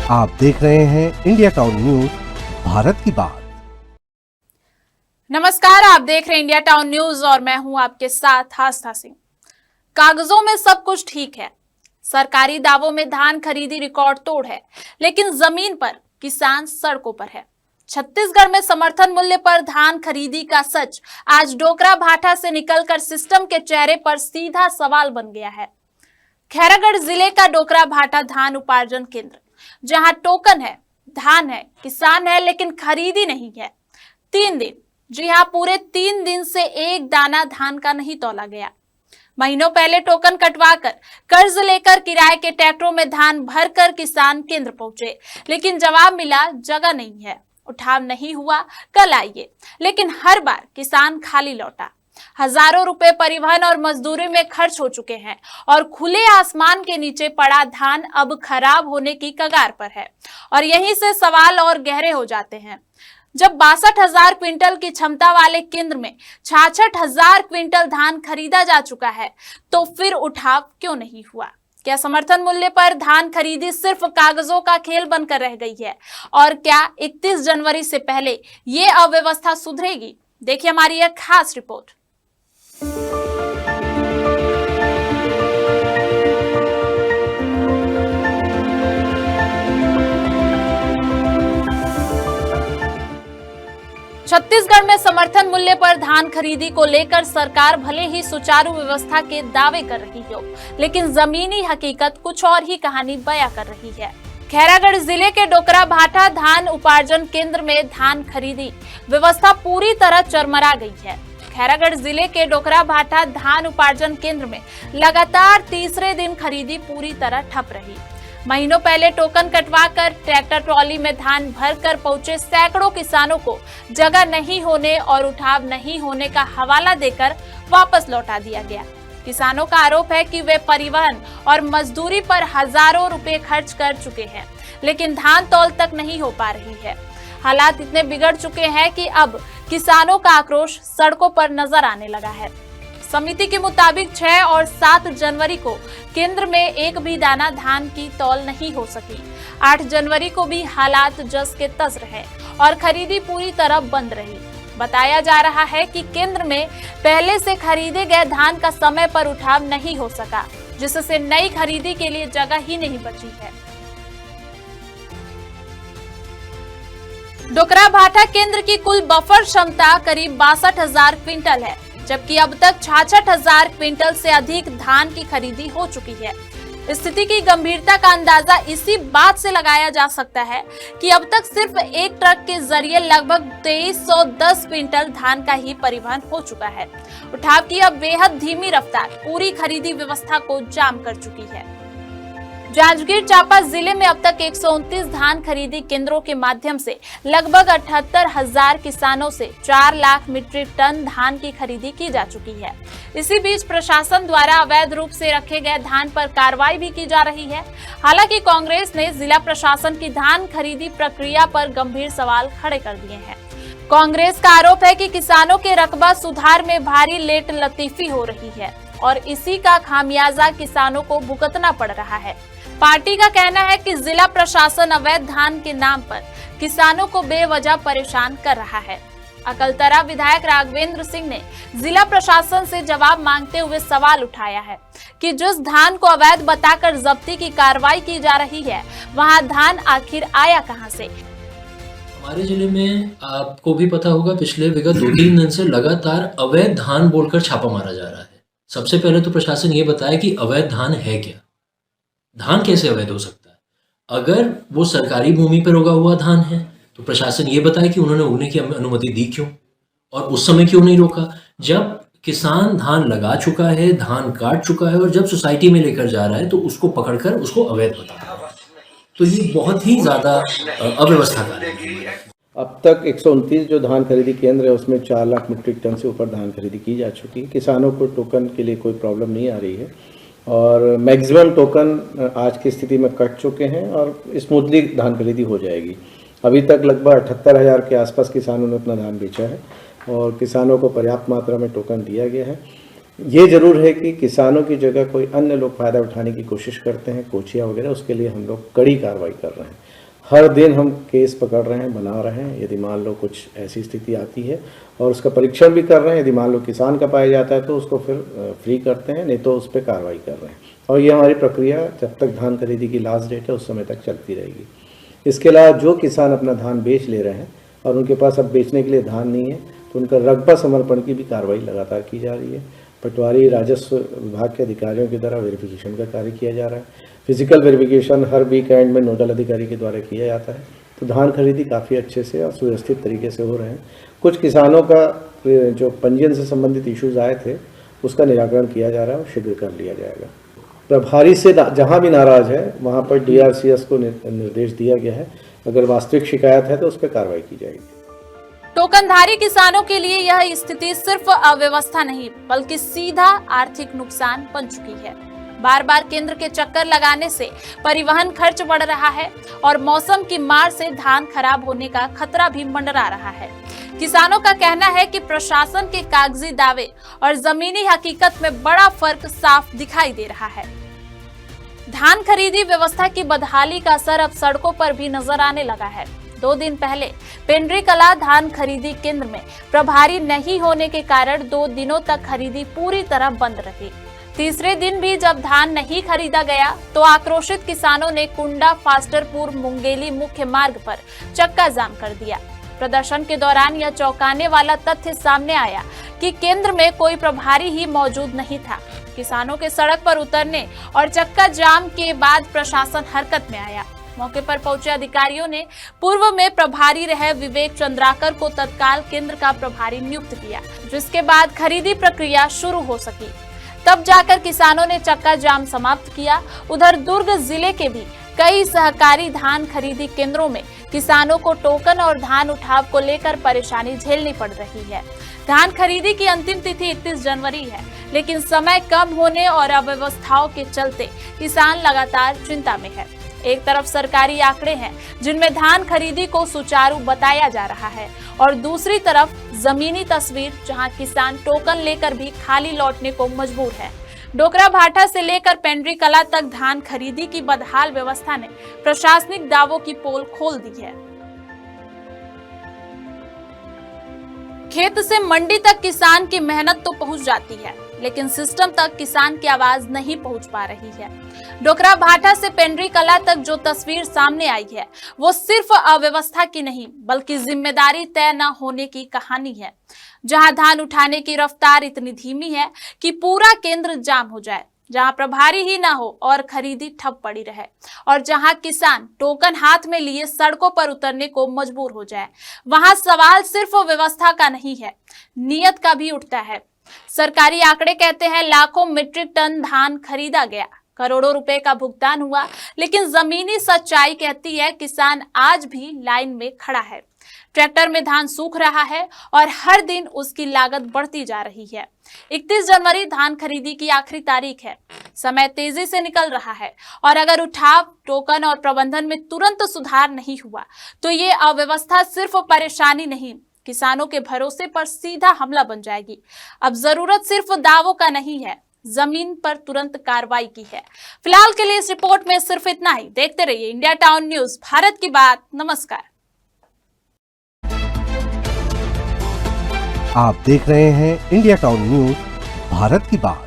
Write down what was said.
आप देख रहे हैं इंडिया टाउन न्यूज, भारत की बात। नमस्कार, आप देख रहे हैं इंडिया टाउन न्यूज और मैं हूं आपके साथ आस्था सिंह। कागजों में सब कुछ ठीक है, सरकारी दावों में धान खरीदी रिकॉर्ड तोड़ है, लेकिन जमीन पर किसान सड़कों पर है। छत्तीसगढ़ में समर्थन मूल्य पर धान खरीदी का सच आज डोकरा भाटा से निकलकर सिस्टम के चेहरे पर सीधा सवाल बन गया है। खैरागढ़ जिले का डोकरा भाटा धान उपार्जन केंद्र, जहां टोकन है, धान है, किसान है, लेकिन खरीदी नहीं है। 3 दिन, जी हाँ, पूरे 3 दिन से एक दाना धान का नहीं तौला गया। महीनों पहले टोकन कटवाकर कर्ज लेकर किराए के ट्रैक्टरों में धान भरकर किसान केंद्र पहुंचे, लेकिन जवाब मिला जगह नहीं है, उठाव नहीं हुआ, कल आइए। लेकिन हर बार किसान खाली लौटा। हजारों रुपए परिवहन और मजदूरी में खर्च हो चुके हैं और खुले आसमान के नीचे पड़ा धान अब खराब होने की कगार पर है। और यहीं से सवाल और गहरे हो जाते हैं। जब 62,000 क्विंटल की क्षमता वाले केंद्र में 66,000 क्विंटल धान खरीदा जा चुका है, तो फिर उठाव क्यों नहीं हुआ? क्या समर्थन मूल्य पर धान खरीदी सिर्फ कागजों का खेल बनकर रह गई है? और क्या 31 जनवरी से पहले ये अव्यवस्था सुधरेगी? देखिए हमारी यह खास रिपोर्ट। छत्तीसगढ़ में समर्थन मूल्य पर धान खरीदी को लेकर सरकार भले ही सुचारू व्यवस्था के दावे कर रही हो, लेकिन जमीनी हकीकत कुछ और ही कहानी बयां कर रही है। खैरागढ़ जिले के डोकरा भाटा धान उपार्जन केंद्र में धान खरीदी व्यवस्था पूरी तरह चरमरा गई है। खैरागढ़ जिले के डोकरा भाटा धान उपार्जन केंद्र में लगातार तीसरे दिन खरीदी पूरी तरह ठप रही। महीनों पहले टोकन कटवाकर ट्रैक्टर ट्रॉली में धान भरकर पहुंचे सैकड़ों किसानों को जगह नहीं होने और उठाव नहीं होने का हवाला देकर वापस लौटा दिया गया। किसानों का आरोप है कि वे परिवहन और मजदूरी पर हजारों रुपए खर्च कर चुके हैं, लेकिन धान तौल तक नहीं हो पा रही है। हालात इतने बिगड़ चुके हैं कि अब किसानों का आक्रोश सड़कों पर नजर आने लगा है। समिति के मुताबिक 6 और 7 जनवरी को केंद्र में एक भी दाना धान की तौल नहीं हो सकी। 8 जनवरी को भी हालात जस के तस रहे और खरीदी पूरी तरह बंद रही। बताया जा रहा है कि केंद्र में पहले से खरीदे गए धान का समय पर उठाव नहीं हो सका, जिससे नई खरीदी के लिए जगह ही नहीं बची है। डोकरा भाटा केंद्र की कुल बफर क्षमता करीब 62,000 क्विंटल है, जबकि अब तक 66,000 क्विंटल से अधिक धान की खरीदी हो चुकी है। स्थिति की गंभीरता का अंदाजा इसी बात से लगाया जा सकता है कि अब तक सिर्फ एक ट्रक के जरिए लगभग 2310 क्विंटल धान का ही परिवहन हो चुका है। उठाव की अब बेहद धीमी रफ्तार पूरी खरीदी व्यवस्था को जाम कर चुकी है। जांजगीर चांपा जिले में अब तक 129 धान खरीदी केंद्रों के माध्यम से लगभग 78,000 किसानों से 4 लाख मीट्रिक टन धान की खरीदी की जा चुकी है। इसी बीच प्रशासन द्वारा अवैध रूप से रखे गए धान पर कार्रवाई भी की जा रही है। हालांकि कांग्रेस ने जिला प्रशासन की धान खरीदी प्रक्रिया पर गंभीर सवाल खड़े कर दिए हैं। कांग्रेस का आरोप है कि किसानों के रकबा सुधार में भारी लेट लतीफी हो रही है और इसी का खामियाजा किसानों को भुगतना पड़ रहा है। पार्टी का कहना है कि जिला प्रशासन अवैध धान के नाम पर किसानों को बेवजह परेशान कर रहा है। अकलतरा विधायक राघवेंद्र सिंह ने जिला प्रशासन से जवाब मांगते हुए सवाल उठाया है कि जिस धान को अवैध बताकर जब्ती की कार्रवाई की जा रही है, वहां धान आखिर आया कहां से? हमारे जिले में आपको भी पता होगा, पिछले विगत 2-3 दिन से लगातार अवैध धान बोलकर छापा मारा जा रहा है। सबसे पहले तो प्रशासन ये बताया कि अवैध धान है क्या, धान कैसे अवैध हो सकता है? अगर वो सरकारी भूमि पर उगा हुआ धान है तो प्रशासन ये बताए कि उन्होंने उगने की अनुमति दी क्यों और उस समय क्यों नहीं रोका? जब किसान धान लगा चुका है, धान काट चुका है और जब सोसाइटी में लेकर जा रहा है तो उसको पकड़कर उसको अवैध बता रहा है, तो ये बहुत ही ज्यादा अव्यवस्थाकारी है। अब तक 129 जो धान खरीदी केंद्र है उसमें 4 लाख मीट्रिक टन से ऊपर धान खरीदी की जा चुकी है। किसानों को टोकन के लिए कोई प्रॉब्लम नहीं आ रही है और मैक्सिमम टोकन आज की स्थिति में कट चुके हैं और स्मूथली धान खरीदी हो जाएगी। अभी तक लगभग 78,000 के आसपास किसानों ने अपना धान बेचा है और किसानों को पर्याप्त मात्रा में टोकन दिया गया है। ये जरूर है कि किसानों की जगह कोई अन्य लोग फायदा उठाने की कोशिश करते हैं, कोचिया वगैरह, उसके लिए हम लोग कड़ी कार्रवाई कर रहे हैं। हर दिन हम केस पकड़ रहे हैं, बना रहे हैं। यदि मान लो कुछ ऐसी स्थिति आती है और उसका परीक्षण भी कर रहे हैं, यदि मान लो किसान का पाया जाता है तो उसको फिर फ्री करते हैं, नहीं तो उस पर कार्रवाई कर रहे हैं। और ये हमारी प्रक्रिया जब तक धान खरीदी की लास्ट डेट है उस समय तक चलती रहेगी। इसके अलावा जो किसान अपना धान बेच ले रहे हैं और उनके पास अब बेचने के लिए धान नहीं है तो उनका रकबा समर्पण की भी कार्रवाई लगातार की जा रही है। पटवारी राजस्व विभाग के अधिकारियों के द्वारा वेरिफिकेशन का कार्य किया जा रहा है। फिजिकल वेरिफिकेशन हर वीकेंड में नोडल अधिकारी के द्वारा किया जाता है। तो धान खरीदी काफ़ी अच्छे से और सुव्यवस्थित तरीके से हो रहे हैं। कुछ किसानों का जो पंजीयन से संबंधित इश्यूज आए थे उसका निराकरण किया जा रहा है और शीघ्र कर लिया जाएगा। प्रभारी से जहाँ भी नाराज है वहाँ पर DRCS को निर्देश दिया गया है, अगर वास्तविक शिकायत है तो उस पर कार्रवाई की जाएगी। टोकनधारी किसानों के लिए यह स्थिति सिर्फ अव्यवस्था नहीं बल्कि सीधा आर्थिक नुकसान बन चुकी है। बार बार केंद्र के चक्कर लगाने से परिवहन खर्च बढ़ रहा है और मौसम की मार से धान खराब होने का खतरा भी मंडरा रहा है। किसानों का कहना है कि प्रशासन के कागजी दावे और जमीनी हकीकत में बड़ा फर्क साफ दिखाई दे रहा है। धान खरीदी व्यवस्था की बदहाली का असर अब सड़कों पर भी नजर आने लगा है। 2 दिन पहले पेंड्री कला धान खरीदी केंद्र में प्रभारी नहीं होने के कारण 2 दिनों तक खरीदी पूरी तरह बंद रही। तीसरे दिन भी जब धान नहीं खरीदा गया तो आक्रोशित किसानों ने कुंडा फास्टरपुर मुंगेली मुख्य मार्ग पर चक्का जाम कर दिया। प्रदर्शन के दौरान यह चौंकाने वाला तथ्य सामने आया कि केंद्र में कोई प्रभारी ही मौजूद नहीं था। किसानों के सड़क पर उतरने और चक्का जाम के बाद प्रशासन हरकत में आया। मौके पर पहुंचे अधिकारियों ने पूर्व में प्रभारी रहे विवेक चंद्राकर को तत्काल केंद्र का प्रभारी नियुक्त किया, जिसके बाद खरीदी प्रक्रिया शुरू हो सकी। तब जाकर किसानों ने चक्का जाम समाप्त किया। उधर दुर्ग जिले के भी कई सहकारी धान खरीदी केंद्रों में किसानों को टोकन और धान उठाव को लेकर परेशानी झेलनी पड़ रही है। धान खरीदी की अंतिम तिथि 31 जनवरी है, लेकिन समय कम होने और अव्यवस्थाओं के चलते किसान लगातार चिंता में है। एक तरफ सरकारी आंकड़े हैं जिनमें धान खरीदी को सुचारू बताया जा रहा है और दूसरी तरफ जमीनी तस्वीर जहां किसान टोकन लेकर भी खाली लौटने को मजबूर है। डोकरा भाटा से लेकर पेंड्री कला तक धान खरीदी की बदहाल व्यवस्था ने प्रशासनिक दावों की पोल खोल दी है। खेत से मंडी तक किसान की मेहनत तो पहुंच जाती है, लेकिन सिस्टम तक किसान की आवाज नहीं पहुंच पा रही है। डोकरा भाटा से पेंड्री कला तक जो तस्वीर सामने आई है वो सिर्फ अव्यवस्था की नहीं बल्कि जिम्मेदारी तय न होने की कहानी है। जहां धान उठाने की रफ्तार इतनी धीमी है कि पूरा केंद्र जाम हो जाए, जहां प्रभारी ही ना हो और खरीदी ठप पड़ी रहे, और जहां किसान टोकन हाथ में लिए सड़कों पर उतरने को मजबूर हो जाए, वहां सवाल सिर्फ व्यवस्था का नहीं है, नियत का भी उठता है। सरकारी आंकड़े कहते हैं लाखों मीट्रिक टन धान खरीदा गया, करोड़ों रुपए का भुगतान हुआ, लेकिन जमीनी सच्चाई कहती है किसान आज भी लाइन में खड़ा है। ट्रैक्टर में धान सूख रहा है और हर दिन उसकी लागत बढ़ती जा रही है। 31 जनवरी धान खरीदी की आखिरी तारीख है। समय तेजी से निकल रहा है और अगर उठाव, टोकन और प्रबंधन में तुरंत सुधार नहीं हुआ तो ये अव्यवस्था सिर्फ परेशानी नहीं, किसानों के भरोसे पर सीधा हमला बन जाएगी। अब जरूरत सिर्फ दावों का नहीं है, जमीन पर तुरंत कार्रवाई की है। फिलहाल के लिए इस रिपोर्ट में सिर्फ इतना ही। देखते रहिए इंडिया टाउन न्यूज, भारत की बात। नमस्कार। आप देख रहे हैं इंडिया टाउन न्यूज, भारत की बात।